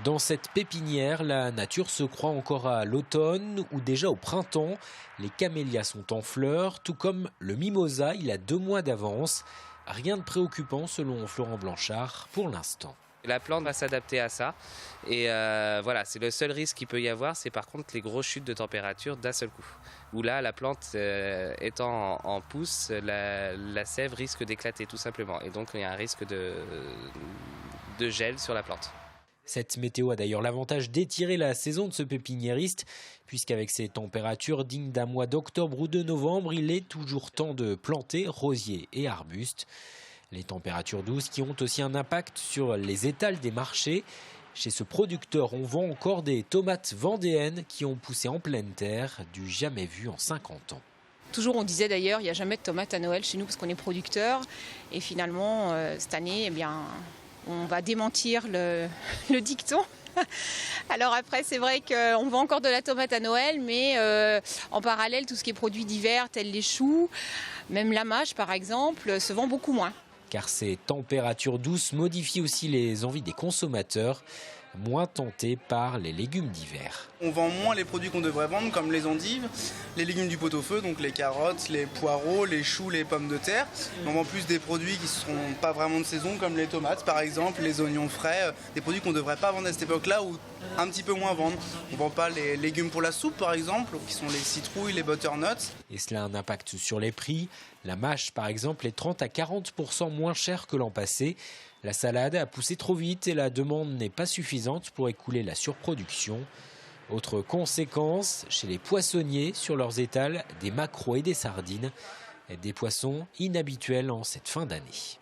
Dans cette pépinière, la nature se croit encore à l'automne ou déjà au printemps. Les camélias sont en fleurs, tout comme le mimosa, il a 2 mois d'avance. Rien de préoccupant selon Florent Blanchard pour l'instant. La plante va s'adapter à ça et voilà, c'est le seul risque qu'il peut y avoir, c'est par contre les grosses chutes de température d'un seul coup. Où là, la plante étant en pousse, la sève risque d'éclater tout simplement et donc il y a un risque de gel sur la plante. Cette météo a d'ailleurs l'avantage d'étirer la saison de ce pépiniériste, puisqu'avec ces températures dignes d'un mois d'octobre ou de novembre, il est toujours temps de planter rosiers et arbustes. Les températures douces qui ont aussi un impact sur les étals des marchés. Chez ce producteur, on vend encore des tomates vendéennes qui ont poussé en pleine terre, du jamais vu en 50 ans. Toujours on disait d'ailleurs, il n'y a jamais de tomates à Noël chez nous parce qu'on est producteur. Et finalement, cette année, on va démentir le dicton. Alors après, c'est vrai qu'on vend encore de la tomate à Noël, mais en parallèle, tout ce qui est produit d'hiver, tels les choux, même la mâche par exemple, se vend beaucoup moins. Car ces températures douces modifient aussi les envies des consommateurs, moins tentés par les légumes d'hiver. On vend moins les produits qu'on devrait vendre, comme les endives, les légumes du pot-au-feu, donc les carottes, les poireaux, les choux, les pommes de terre. On vend plus des produits qui ne seront pas vraiment de saison, comme les tomates par exemple, les oignons frais, des produits qu'on ne devrait pas vendre à cette époque-là ou un petit peu moins vendre. On ne vend pas les légumes pour la soupe par exemple, qui sont les citrouilles, les butternuts. Et cela a un impact sur les prix. La mâche par exemple est 30 à 40% moins chère que l'an passé. La salade a poussé trop vite et la demande n'est pas suffisante pour écouler la surproduction. Autre conséquence, chez les poissonniers, sur leurs étals, des maquereaux et des sardines, des poissons inhabituels en cette fin d'année.